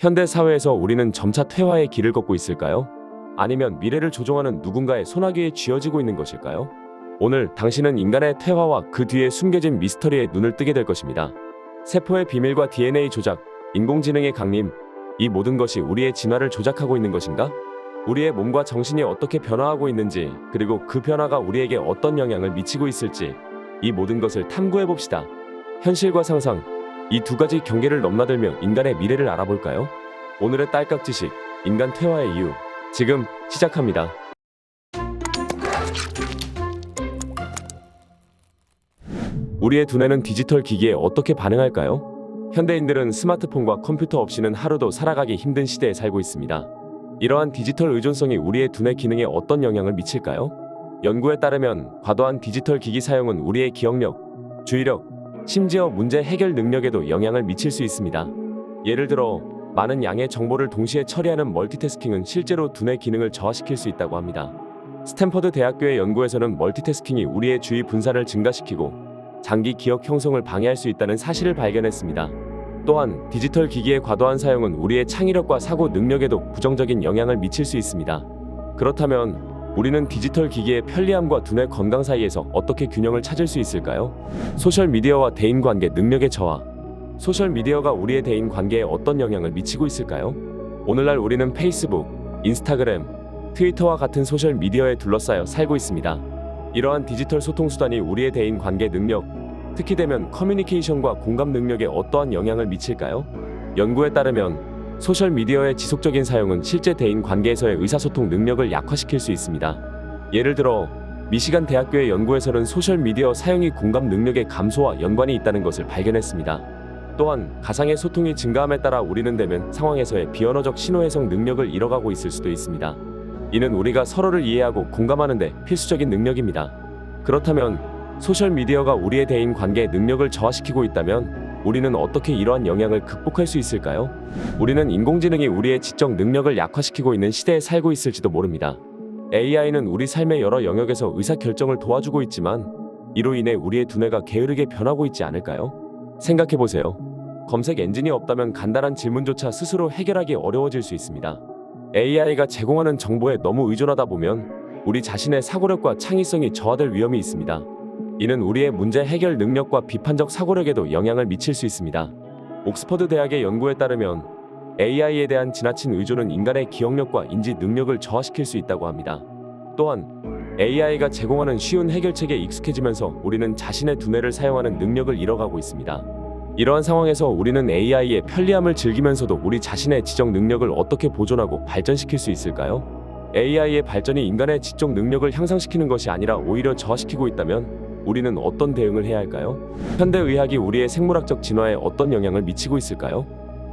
현대 사회에서 우리는 점차 퇴화의 길을 걷고 있을까요? 아니면 미래를 조종하는 누군가의 손아귀에 쥐어지고 있는 것일까요? 오늘 당신은 인간의 퇴화와 그 뒤에 숨겨진 미스터리에 눈을 뜨게 될 것입니다. 세포의 비밀과 DNA 조작, 인공지능의 강림, 이 모든 것이 우리의 진화를 조작하고 있는 것인가? 우리의 몸과 정신이 어떻게 변화하고 있는지, 그리고 그 변화가 우리에게 어떤 영향을 미치고 있을지, 이 모든 것을 탐구해봅시다. 현실과 상상, 이 두 가지 경계를 넘나들며 인간의 미래를 알아볼까요? 오늘의 딸깍 지식, 인간 퇴화의 이유, 지금 시작합니다. 우리의 두뇌는 디지털 기기에 어떻게 반응할까요? 현대인들은 스마트폰과 컴퓨터 없이는 하루도 살아가기 힘든 시대에 살고 있습니다. 이러한 디지털 의존성이 우리의 두뇌 기능에 어떤 영향을 미칠까요? 연구에 따르면 과도한 디지털 기기 사용은 우리의 기억력, 주의력, 심지어 문제 해결 능력에도 영향을 미칠 수 있습니다. 예를 들어 많은 양의 정보를 동시에 처리하는 멀티태스킹은 실제로 두뇌 기능을 저하시킬 수 있다고 합니다. 스탠퍼드 대학교의 연구에서는 멀티태스킹이 우리의 주의 분산을 증가시키고 장기 기억 형성을 방해할 수 있다는 사실을 발견했습니다. 또한 디지털 기기의 과도한 사용은 우리의 창의력과 사고 능력에도 부정적인 영향을 미칠 수 있습니다. 그렇다면 우리는 디지털 기기의 편리함과 두뇌 건강 사이에서 어떻게 균형을 찾을 수 있을까요? 소셜미디어와 대인관계 능력의 저하. 소셜미디어가 우리의 대인관계에 어떤 영향을 미치고 있을까요? 오늘날 우리는 페이스북, 인스타그램, 트위터와 같은 소셜미디어에 둘러싸여 살고 있습니다. 이러한 디지털 소통 수단이 우리의 대인관계 능력, 특히 대면 커뮤니케이션과 공감 능력에 어떠한 영향을 미칠까요? 연구에 따르면 소셜미디어의 지속적인 사용은 실제 대인 관계에서의 의사소통 능력을 약화시킬 수 있습니다. 예를 들어 미시간 대학교의 연구에서는 소셜미디어 사용이 공감 능력의 감소와 연관이 있다는 것을 발견했습니다. 또한 가상의 소통이 증가함에 따라 우리는 대면 상황에서의 비언어적 신호 해석 능력을 잃어가고 있을 수도 있습니다. 이는 우리가 서로를 이해하고 공감하는 데 필수적인 능력입니다. 그렇다면 소셜미디어가 우리의 대인 관계 능력을 저하시키고 있다면 우리는 어떻게 이러한 영향을 극복할 수 있을까요? 우리는 인공지능이 우리의 지적 능력을 약화시키고 있는 시대에 살고 있을지도 모릅니다. AI는 우리 삶의 여러 영역에서 의사결정을 도와주고 있지만 이로 인해 우리의 두뇌가 게으르게 변하고 있지 않을까요? 생각해보세요. 검색 엔진이 없다면 간단한 질문조차 스스로 해결하기 어려워질 수 있습니다. AI가 제공하는 정보에 너무 의존하다 보면 우리 자신의 사고력과 창의성이 저하될 위험이 있습니다. 이는 우리의 문제 해결 능력과 비판적 사고력에도 영향을 미칠 수 있습니다. 옥스퍼드 대학의 연구에 따르면 AI에 대한 지나친 의존은 인간의 기억력과 인지 능력을 저하시킬 수 있다고 합니다. 또한 AI가 제공하는 쉬운 해결책에 익숙해지면서 우리는 자신의 두뇌를 사용하는 능력을 잃어가고 있습니다. 이러한 상황에서 우리는 AI의 편리함을 즐기면서도 우리 자신의 지적 능력을 어떻게 보존하고 발전시킬 수 있을까요? AI의 발전이 인간의 지적 능력을 향상시키는 것이 아니라 오히려 저하시키고 있다면 우리는 어떤 대응을 해야 할까요? 현대의학이 우리의 생물학적 진화에 어떤 영향을 미치고 있을까요?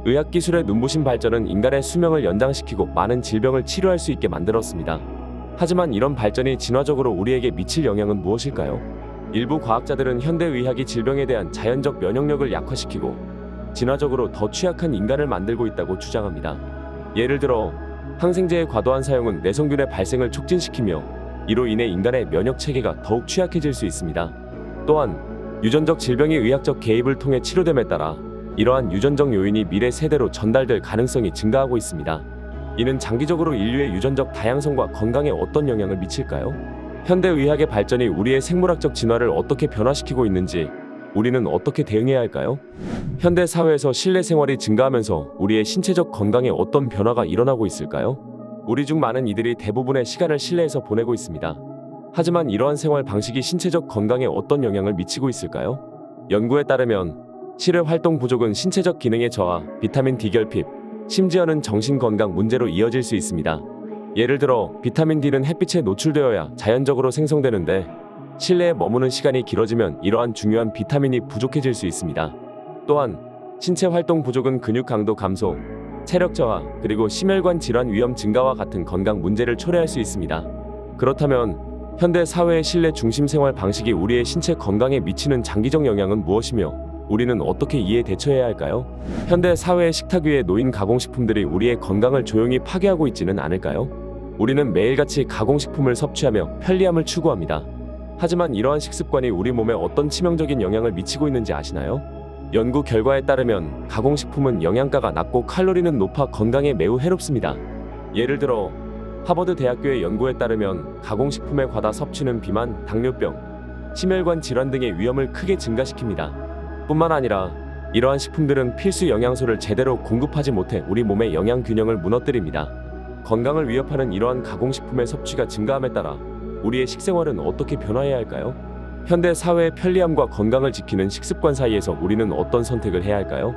의학기술의 눈부신 발전은 인간의 수명을 연장시키고 많은 질병을 치료할 수 있게 만들었습니다. 하지만 이런 발전이 진화적으로 우리에게 미칠 영향은 무엇일까요? 일부 과학자들은 현대의학이 질병에 대한 자연적 면역력을 약화시키고 진화적으로 더 취약한 인간을 만들고 있다고 주장합니다. 예를 들어 항생제의 과도한 사용은 내성균의 발생을 촉진시키며 이로 인해 인간의 면역 체계가 더욱 취약해질 수 있습니다. 또한 유전적 질병의 의학적 개입을 통해 치료됨에 따라 이러한 유전적 요인이 미래 세대로 전달될 가능성이 증가하고 있습니다. 이는 장기적으로 인류의 유전적 다양성과 건강에 어떤 영향을 미칠까요? 현대의학의 발전이 우리의 생물학적 진화를 어떻게 변화시키고 있는지 우리는 어떻게 대응해야 할까요? 현대 사회에서 실내 생활이 증가하면서 우리의 신체적 건강에 어떤 변화가 일어나고 있을까요? 우리 중 많은 이들이 대부분의 시간을 실내에서 보내고 있습니다. 하지만 이러한 생활 방식이 신체적 건강에 어떤 영향을 미치고 있을까요? 연구에 따르면 실외 활동 부족은 신체적 기능의 저하, 비타민 D 결핍, 심지어는 정신 건강 문제로 이어질 수 있습니다. 예를 들어 비타민 D는 햇빛에 노출되어야 자연적으로 생성되는데 실내에 머무는 시간이 길어지면 이러한 중요한 비타민이 부족해질 수 있습니다. 또한 신체 활동 부족은 근육 강도 감소, 체력 저하, 그리고 심혈관 질환 위험 증가와 같은 건강 문제를 초래할 수 있습니다. 그렇다면 현대 사회의 실내 중심 생활 방식이 우리의 신체 건강에 미치는 장기적 영향은 무엇이며 우리는 어떻게 이에 대처해야 할까요? 현대 사회의 식탁 위에 놓인 가공식품들이 우리의 건강을 조용히 파괴하고 있지는 않을까요? 우리는 매일같이 가공식품을 섭취하며 편리함을 추구합니다. 하지만 이러한 식습관이 우리 몸에 어떤 치명적인 영향을 미치고 있는지 아시나요? 연구 결과에 따르면 가공식품은 영양가가 낮고 칼로리는 높아 건강에 매우 해롭습니다. 예를 들어 하버드 대학교의 연구에 따르면 가공식품의 과다 섭취는 비만, 당뇨병, 심혈관 질환 등의 위험을 크게 증가시킵니다. 뿐만 아니라 이러한 식품들은 필수 영양소를 제대로 공급하지 못해 우리 몸의 영양 균형을 무너뜨립니다. 건강을 위협하는 이러한 가공식품의 섭취가 증가함에 따라 우리의 식생활은 어떻게 변화해야 할까요? 현대 사회의 편리함과 건강을 지키는 식습관 사이에서 우리는 어떤 선택을 해야 할까요?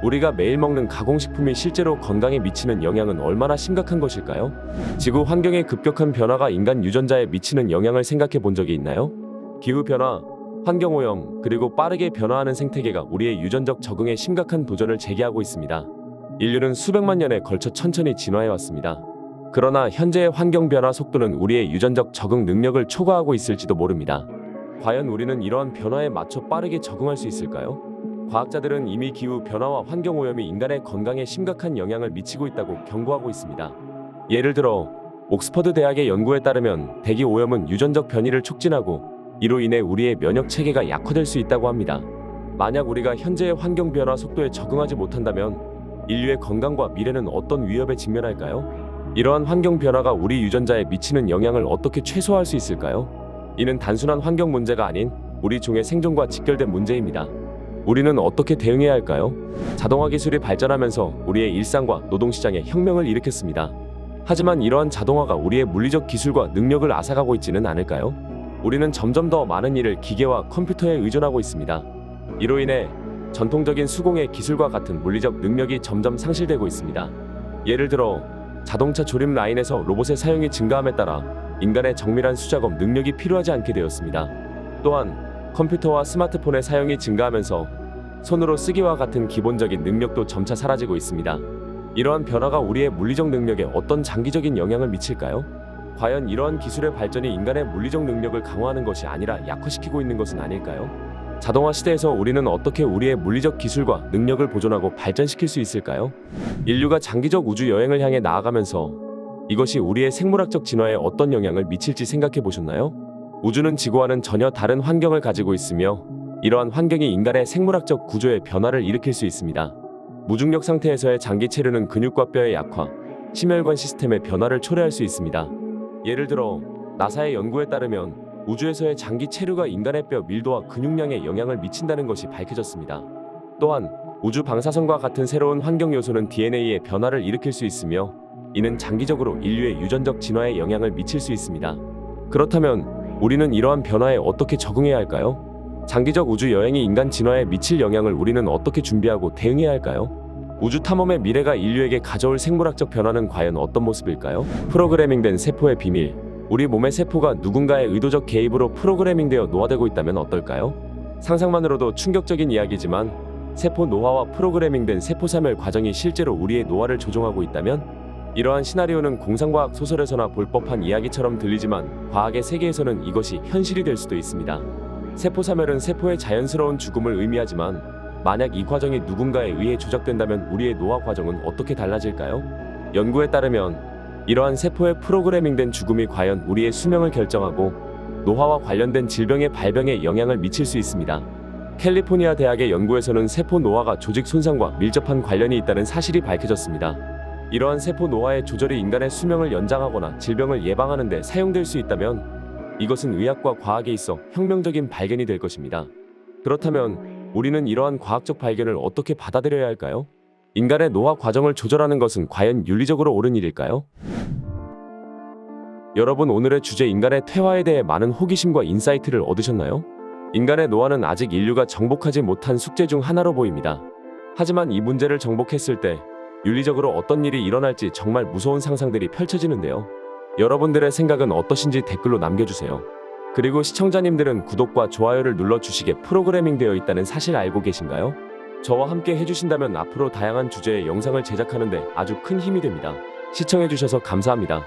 우리가 매일 먹는 가공식품이 실제로 건강에 미치는 영향은 얼마나 심각한 것일까요? 지구 환경의 급격한 변화가 인간 유전자에 미치는 영향을 생각해 본 적이 있나요? 기후변화, 환경오염, 그리고 빠르게 변화하는 생태계가 우리의 유전적 적응에 심각한 도전을 제기하고 있습니다. 인류는 수백만 년에 걸쳐 천천히 진화해왔습니다. 그러나 현재의 환경 변화 속도는 우리의 유전적 적응 능력을 초과하고 있을지도 모릅니다. 과연 우리는 이러한 변화에 맞춰 빠르게 적응할 수 있을까요? 과학자들은 이미 기후 변화와 환경 오염이 인간의 건강에 심각한 영향을 미치고 있다고 경고하고 있습니다. 예를 들어 옥스퍼드 대학의 연구에 따르면 대기 오염은 유전적 변이를 촉진하고 이로 인해 우리의 면역 체계가 약화될 수 있다고 합니다. 만약 우리가 현재의 환경 변화 속도에 적응하지 못한다면 인류의 건강과 미래는 어떤 위협에 직면할까요? 이러한 환경 변화가 우리 유전자에 미치는 영향을 어떻게 최소화할 수 있을까요? 이는 단순한 환경 문제가 아닌 우리 종의 생존과 직결된 문제입니다. 우리는 어떻게 대응해야 할까요? 자동화 기술이 발전하면서 우리의 일상과 노동시장에 혁명을 일으켰습니다. 하지만 이러한 자동화가 우리의 물리적 기술과 능력을 앗아가고 있지는 않을까요? 우리는 점점 더 많은 일을 기계와 컴퓨터에 의존하고 있습니다. 이로 인해 전통적인 수공예 기술과 같은 물리적 능력이 점점 상실되고 있습니다. 예를 들어 자동차 조립 라인에서 로봇의 사용이 증가함에 따라 인간의 정밀한 수작업 능력이 필요하지 않게 되었습니다. 또한 컴퓨터와 스마트폰의 사용이 증가하면서 손으로 쓰기와 같은 기본적인 능력도 점차 사라지고 있습니다. 이러한 변화가 우리의 물리적 능력에 어떤 장기적인 영향을 미칠까요? 과연 이러한 기술의 발전이 인간의 물리적 능력을 강화하는 것이 아니라 약화시키고 있는 것은 아닐까요? 자동화 시대에서 우리는 어떻게 우리의 물리적 기술과 능력을 보존하고 발전시킬 수 있을까요? 인류가 장기적 우주 여행을 향해 나아가면서 이것이 우리의 생물학적 진화에 어떤 영향을 미칠지 생각해 보셨나요? 우주는 지구와는 전혀 다른 환경을 가지고 있으며 이러한 환경이 인간의 생물학적 구조의 변화를 일으킬 수 있습니다. 무중력 상태에서의 장기 체류는 근육과 뼈의 약화, 심혈관 시스템의 변화를 초래할 수 있습니다. 예를 들어 나사의 연구에 따르면 우주에서의 장기 체류가 인간의 뼈 밀도와 근육량에 영향을 미친다는 것이 밝혀졌습니다. 또한 우주 방사선과 같은 새로운 환경 요소는 DNA의 변화를 일으킬 수 있으며 이는 장기적으로 인류의 유전적 진화에 영향을 미칠 수 있습니다. 그렇다면 우리는 이러한 변화에 어떻게 적응해야 할까요? 장기적 우주 여행이 인간 진화에 미칠 영향을 우리는 어떻게 준비하고 대응해야 할까요? 우주 탐험의 미래가 인류에게 가져올 생물학적 변화는 과연 어떤 모습일까요? 프로그래밍된 세포의 비밀. 우리 몸의 세포가 누군가의 의도적 개입으로 프로그래밍되어 노화되고 있다면 어떨까요? 상상만으로도 충격적인 이야기지만 세포 노화와 프로그래밍된 세포사멸 과정이 실제로 우리의 노화를 조종하고 있다면 이러한 시나리오는 공상과학 소설에서나 볼 법한 이야기처럼 들리지만 과학의 세계에서는 이것이 현실이 될 수도 있습니다. 세포사멸은 세포의 자연스러운 죽음을 의미하지만 만약 이 과정이 누군가에 의해 조작된다면 우리의 노화 과정은 어떻게 달라질까요? 연구에 따르면 이러한 세포의 프로그래밍된 죽음이 과연 우리의 수명을 결정하고 노화와 관련된 질병의 발병에 영향을 미칠 수 있습니다. 캘리포니아 대학의 연구에서는 세포 노화가 조직 손상과 밀접한 관련이 있다는 사실이 밝혀졌습니다. 이러한 세포 노화의 조절이 인간의 수명을 연장하거나 질병을 예방하는 데 사용될 수 있다면 이것은 의학과 과학에 있어 혁명적인 발견이 될 것입니다. 그렇다면 우리는 이러한 과학적 발견을 어떻게 받아들여야 할까요? 인간의 노화 과정을 조절하는 것은 과연 윤리적으로 옳은 일일까요? 여러분, 오늘의 주제 인간의 퇴화에 대해 많은 호기심과 인사이트를 얻으셨나요? 인간의 노화는 아직 인류가 정복하지 못한 숙제 중 하나로 보입니다. 하지만 이 문제를 정복했을 때 윤리적으로 어떤 일이 일어날지 정말 무서운 상상들이 펼쳐지는데요. 여러분들의 생각은 어떠신지 댓글로 남겨주세요. 그리고 시청자님들은 구독과 좋아요를 눌러주시게 프로그래밍 되어 있다는 사실 알고 계신가요? 저와 함께 해주신다면 앞으로 다양한 주제의 영상을 제작하는 데 아주 큰 힘이 됩니다. 시청해주셔서 감사합니다.